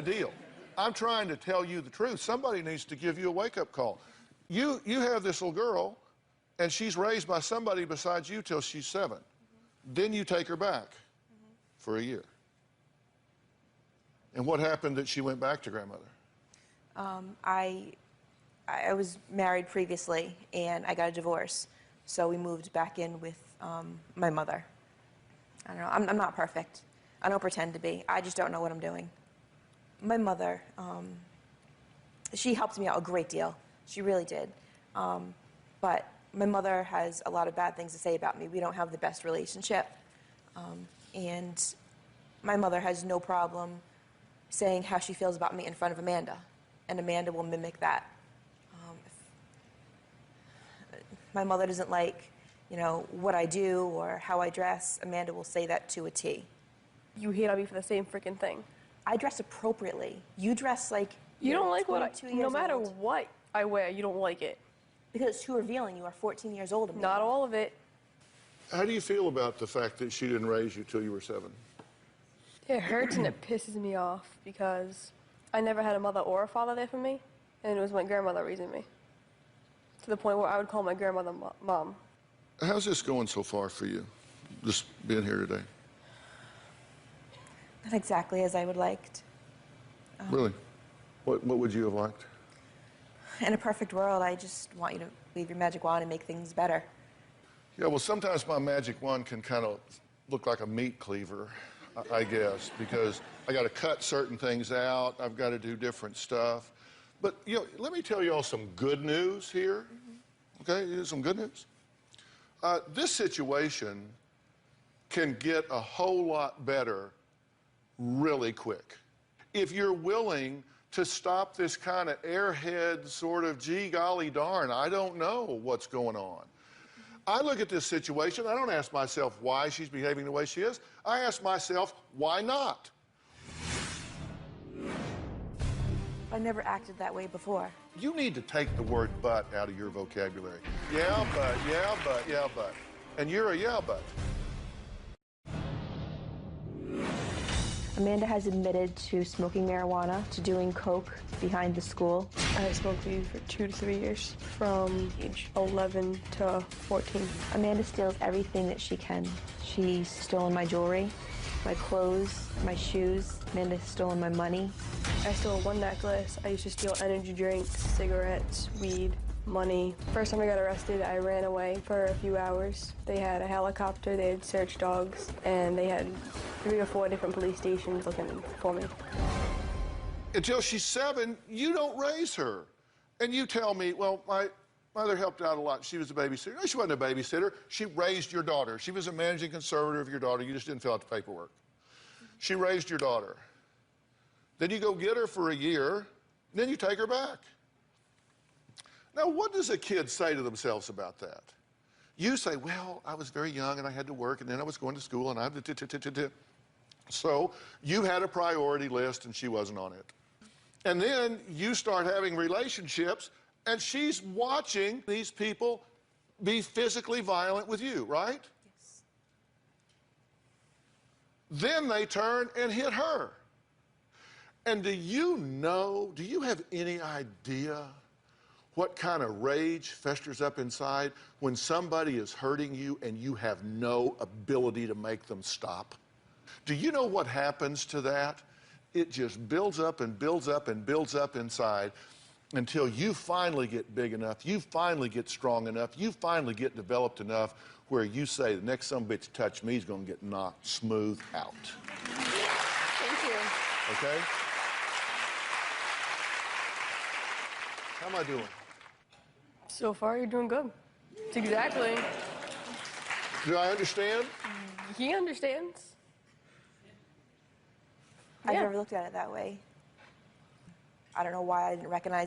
deal. I'm trying to tell you the truth. Somebody needs to give you a wake-up call. You have this little girl, and she's raised by somebody besides you till she's 7. Then you take her back for a year. And what happened that she went back to grandmother? I was married previously, and I got a divorce. So we moved back in with my mother. I don't know, I'm not perfect. I don't pretend to be. I just don't know what I'm doing. My mother, she helped me out a great deal. She really did. But my mother has a lot of bad things to say about me. We don't have the best relationship. And my mother has no problem saying how she feels about me in front of Amanda. And Amanda will mimic that. My mother doesn't like, you know, what I do or how I dress. Amanda will say that to a T. You hate on me for the same freaking thing. I dress appropriately. You dress like you don't like what no matter old. What I wear, you don't like it. Because it's too revealing. You are 14 years old. Amanda. Not all of it. How do you feel about the fact that she didn't raise you till you were 7? It hurts and it pisses me off because I never had a mother or a father there for me, and it was my grandmother raising me. To the point where I would call my grandmother mom. How's this going so far for you, just being here today? Not exactly as I would liked. Really? What would you have liked? In a perfect world, I just want you to wave your magic wand and make things better. Yeah, well, sometimes my magic wand can kind of look like a meat cleaver, I guess, because I got to cut certain things out. I've got to do different stuff. But, you know, let me tell you all some good news here. Okay, here's some good news. This situation can get a whole lot better really quick. If you're willing to stop this kind of airhead sort of, gee, golly darn, I don't know what's going on. I look at this situation, I don't ask myself why she's behaving the way she is. I ask myself, why not? I never acted that way before. You need to take the word but out of your vocabulary. Yeah, but, yeah, but, yeah, but. And you're a yeah, but. Amanda has admitted to smoking marijuana, to doing coke behind the school. I smoked weed for 2 to 3 years, from age 11 to 14. Amanda steals everything that she can. She's stolen my jewelry, my clothes, my shoes. Amanda's stolen my money. I stole one necklace. I used to steal energy drinks, cigarettes, weed, money. First time I got arrested, I ran away for a few hours. They had a helicopter, they had search dogs, and they had 3 or 4 different police stations looking for me. Until she's 7, you don't raise her. And you tell me, well, my mother helped out a lot. She was a babysitter. No, she wasn't a babysitter. She raised your daughter. She was a managing conservator of your daughter. You just didn't fill out the paperwork. She raised your daughter. Then you go get her for a year, then you take her back. Now, what does a kid say to themselves about that? You say, well, I was very young and I had to work and then I was going to school and I... So you had a priority list and she wasn't on it. And then you start having relationships and she's watching these people be physically violent with you, right? Yes. Then they turn and hit her. And do you have any idea what kind of rage festers up inside when somebody is hurting you and you have no ability to make them stop? Do you know what happens to that? It just builds up and builds up and builds up inside until you finally get big enough, you finally get strong enough, you finally get developed enough where you say, the next sumbitch touch me is going to get knocked smooth out. Thank you. Okay? How am I doing? So far, you're doing good. That's exactly. Do I understand? He understands. I've never looked at it that way. I don't know why I didn't recognize